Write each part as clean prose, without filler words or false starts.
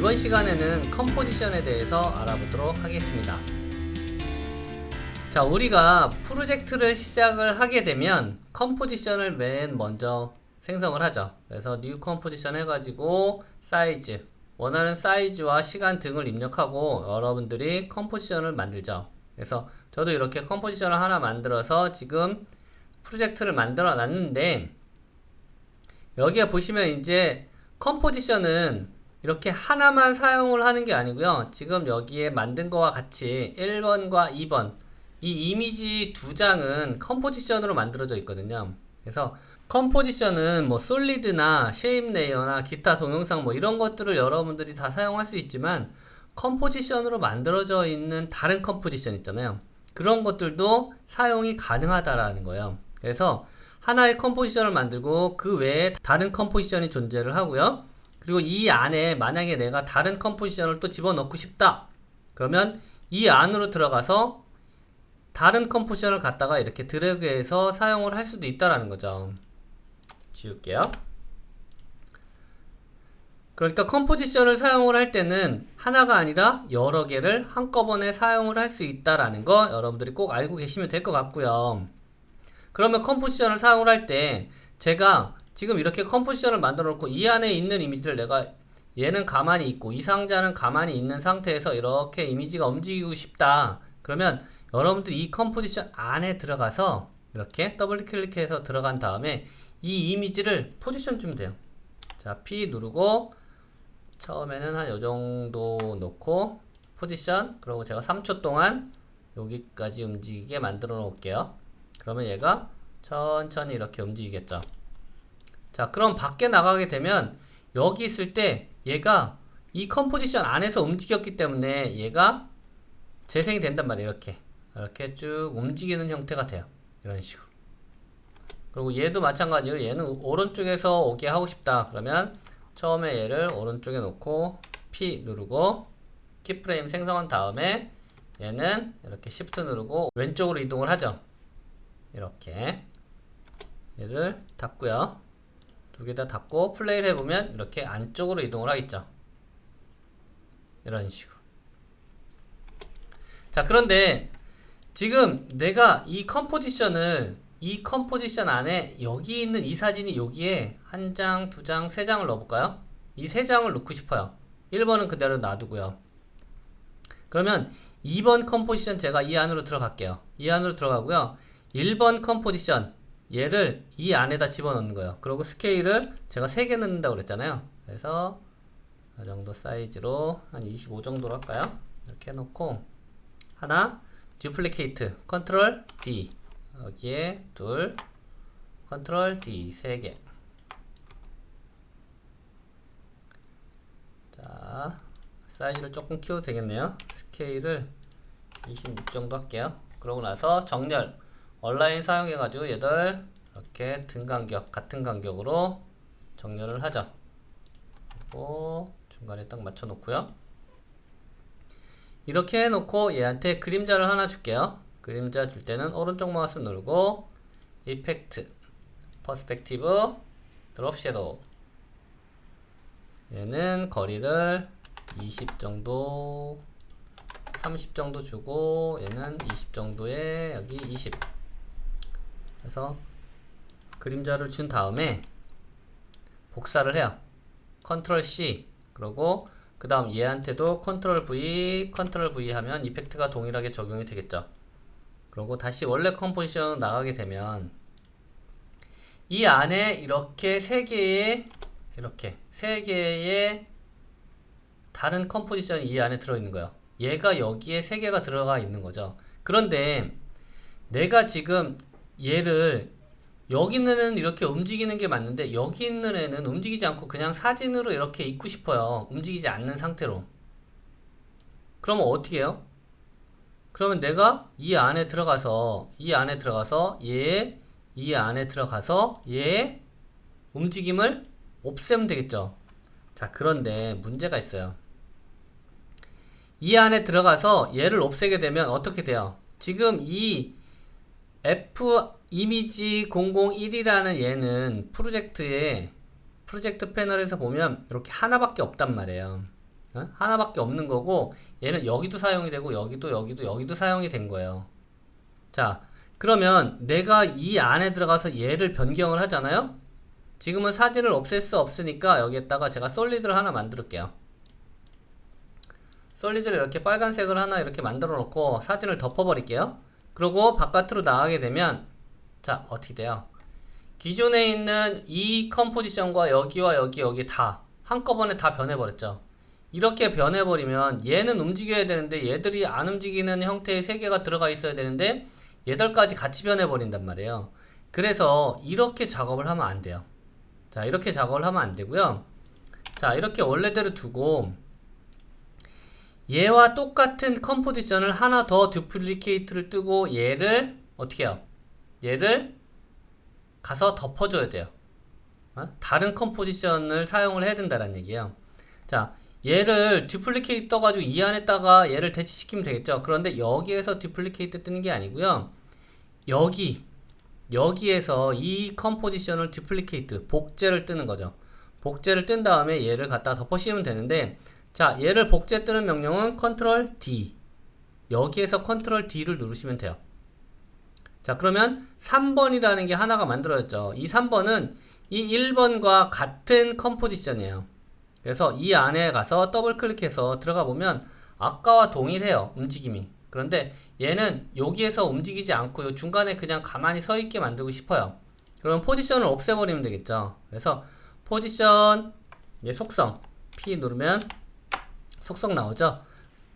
이번 시간에는 컴포지션에 대해서 알아보도록 하겠습니다. 자, 우리가 프로젝트를 시작을 하게 되면 컴포지션을 맨 먼저 생성을 하죠. 그래서 new 컴포지션 해가지고 사이즈, 원하는 사이즈와 시간 등을 입력하고 여러분들이 컴포지션을 만들죠. 그래서 저도 이렇게 컴포지션을 하나 만들어서 지금 프로젝트를 만들어 놨는데, 여기에 보시면 이제 컴포지션은 이렇게 하나만 사용을 하는 게 아니고요. 지금 여기에 만든 거와 같이 1번과 2번 이 이미지 두 장은 컴포지션으로 만들어져 있거든요. 그래서 컴포지션은 뭐 솔리드나 쉐입 레이어나 기타 동영상 뭐 이런 것들을 여러분들이 다 사용할 수 있지만, 컴포지션으로 만들어져 있는 다른 컴포지션 있잖아요. 그런 것들도 사용이 가능하다라는 거예요. 그래서 하나의 컴포지션을 만들고 그 외에 다른 컴포지션이 존재를 하고요. 그리고 이 안에 만약에 내가 다른 컴포지션을 또 집어넣고 싶다, 그러면 이 안으로 들어가서 다른 컴포지션을 갖다가 이렇게 드래그해서 사용을 할 수도 있다라는 거죠. 지울게요. 그러니까 컴포지션을 사용을 할 때는 하나가 아니라 여러 개를 한꺼번에 사용을 할 수 있다라는 거 여러분들이 꼭 알고 계시면 될 것 같고요. 그러면 컴포지션을 사용을 할 때 제가 지금 이렇게 컴포지션을 만들어 놓고 이 안에 있는 이미지를 내가 얘는 가만히 있고 이 상자는 가만히 있는 상태에서 이렇게 이미지가 움직이고 싶다, 그러면 여러분들이 이 컴포지션 안에 들어가서 이렇게 더블 클릭해서 들어간 다음에 이 이미지를 포지션 주면 돼요. 자, P 누르고 처음에는 한 요정도 놓고 포지션, 그리고 제가 3초 동안 여기까지 움직이게 만들어 놓을게요. 그러면 얘가 천천히 이렇게 움직이겠죠. 자, 그럼 밖에 나가게 되면 여기 있을 때 얘가 이 컴포지션 안에서 움직였기 때문에 얘가 재생이 된단 말이에요. 이렇게 쭉 움직이는 형태가 돼요. 이런 식으로. 그리고 얘도 마찬가지로 얘는 오른쪽에서 오게 하고 싶다, 그러면 처음에 얘를 오른쪽에 놓고 P 누르고 키프레임 생성한 다음에 얘는 이렇게 Shift 누르고 왼쪽으로 이동을 하죠. 이렇게 얘를 닫고요. 두 개 다 닫고 플레이를 해보면 이렇게 안쪽으로 이동을 하겠죠. 이런 식으로. 자, 그런데 지금 내가 이 컴포지션 안에 여기 있는 이 사진이 여기에 한 장, 두 장, 세 장을 넣어볼까요? 이 세 장을 넣고 싶어요. 1번은 그대로 놔두고요. 그러면 2번 컴포지션 제가 이 안으로 들어갈게요. 이 안으로 들어가고요. 1번 컴포지션 얘를 이 안에다 집어넣는 거예요. 그리고 스케일을 제가 3개 넣는다고 그랬잖아요. 그래서 이 정도 사이즈로 한 25 정도로 할까요? 이렇게 해놓고 하나, 듀플리케이트, 컨트롤 D, 여기에 둘, 컨트롤 D, 3개. 자, 사이즈를 조금 키워도 되겠네요. 스케일을 26 정도 할게요. 그러고 나서 정렬, 얼라인 사용해가지고 얘들 이렇게 등 간격, 같은 간격으로 정렬을 하죠. 그리고 중간에 딱 맞춰 놓고요. 이렇게 해놓고 얘한테 그림자를 하나 줄게요. 그림자 줄 때는 오른쪽 마우스 누르고 이펙트, 퍼스펙티브, 드롭 섀도우. 얘는 거리를 20 정도, 30 정도 주고 얘는 20 정도에 여기 20. 그래서 그림자를 준 다음에 복사를 해요. 컨트롤 C, 그리고 그 다음 얘한테도 컨트롤 V, 컨트롤 V 하면 이펙트가 동일하게 적용이 되겠죠. 그리고 다시 원래 컴포지션 나가게 되면 이 안에 이렇게 3개의 다른 컴포지션이 이 안에 들어있는 거예요. 얘가 여기에 3개가 들어가 있는 거죠. 그런데 내가 지금 얘를 여기 있는 애는 이렇게 움직이는 게 맞는데 여기 있는 애는 움직이지 않고 그냥 사진으로 이렇게 있고 싶어요. 움직이지 않는 상태로. 그러면 어떻게 해요? 그러면 내가 이 안에 들어가서 얘 이 안에 들어가서 얘의 움직임을 없애면 되겠죠. 자, 그런데 문제가 있어요. 이 안에 들어가서 얘를 없애게 되면 어떻게 돼요? 지금 이 F 이미지 001이라는 얘는 프로젝트 패널에서 보면 이렇게 하나밖에 없단 말이에요. 하나밖에 없는 거고 얘는 여기도 사용이 되고 여기도 사용이 된 거예요. 자, 그러면 내가 이 안에 들어가서 얘를 변경을 하잖아요. 지금은 사진을 없앨 수 없으니까 여기에다가 제가 솔리드를 하나 만들게요. 솔리드를 이렇게 빨간색을 하나 이렇게 만들어 놓고 사진을 덮어버릴게요. 그리고 바깥으로 나가게 되면 자, 어떻게 돼요? 기존에 있는 이 컴포지션과 여기와 여기 다 한꺼번에 다 변해버렸죠. 이렇게 변해버리면 얘는 움직여야 되는데 얘들이 안 움직이는 형태의 세 개가 들어가 있어야 되는데 얘들까지 같이 변해버린단 말이에요. 그래서 이렇게 작업을 하면 안 돼요. 자, 이렇게 작업을 하면 안 되고요. 자, 이렇게 원래대로 두고 얘와 똑같은 컴포지션을 하나 더 듀플리케이트를 뜨고 얘를 어떻게 해요? 얘를 가서 덮어줘야 돼요. 다른 컴포지션을 사용을 해야 된다는 얘기예요. 자, 얘를 듀플리케이트 떠가지고 이 안에다가 얘를 대치시키면 되겠죠. 그런데 여기에서 듀플리케이트 뜨는 게 아니고요. 여기에서 이 컴포지션을 듀플리케이트, 복제를 뜨는 거죠. 복제를 뜬 다음에 얘를 갖다 덮어 씌우면 되는데, 자, 얘를 복제 뜨는 명령은 컨트롤 D. 여기에서 컨트롤 D를 누르시면 돼요. 자, 그러면 3번이라는 게 하나가 만들어졌죠. 이 3번은 이 1번과 같은 컴포지션이에요. 그래서 이 안에 가서 더블 클릭해서 들어가 보면 아까와 동일해요. 움직임이. 그런데 얘는 여기에서 움직이지 않고 요 중간에 그냥 가만히 서 있게 만들고 싶어요. 그러면 포지션을 없애버리면 되겠죠. 그래서 포지션, 얘 속성 P 누르면 속성 나오죠.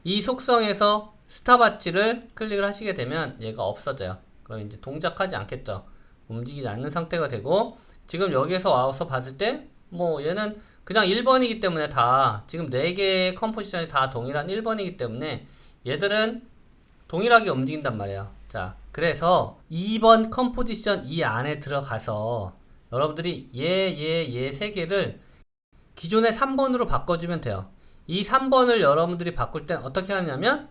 이 속성에서 스탑와치를 클릭을 하시게 되면 얘가 없어져요. 그럼 이제 동작하지 않겠죠. 움직이지 않는 상태가 되고, 지금 여기에서 와서 봤을 때 뭐 얘는 그냥 1번이기 때문에 다 지금 4개의 컴포지션이 다 동일한 1번이기 때문에 얘들은 동일하게 움직인단 말이에요. 자, 그래서 2번 컴포지션 이 안에 들어가서 여러분들이 얘 3개를 기존의 3번으로 바꿔주면 돼요. 이 3번을 여러분들이 바꿀 땐 어떻게 하냐면,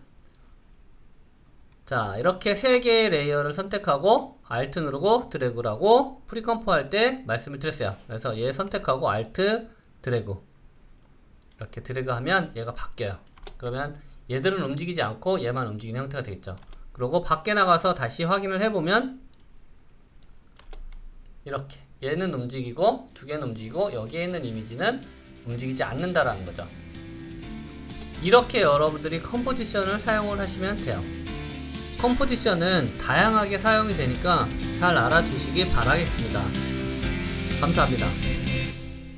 자, 이렇게 3개의 레이어를 선택하고 Alt 누르고 드래그를 하고 프리컴포 할 때 말씀을 드렸어요. 그래서 얘 선택하고 Alt 드래그, 이렇게 드래그 하면 얘가 바뀌어요. 그러면 얘들은 움직이지 않고 얘만 움직이는 형태가 되겠죠. 그리고 밖에 나가서 다시 확인을 해보면 이렇게 얘는 움직이고 2개는 움직이고 여기에 있는 이미지는 움직이지 않는다라는 거죠. 이렇게 여러분들이 컴포지션을 사용을 하시면 돼요. 컴포지션은 다양하게 사용이 되니까 잘 알아두시기 바라겠습니다. 감사합니다.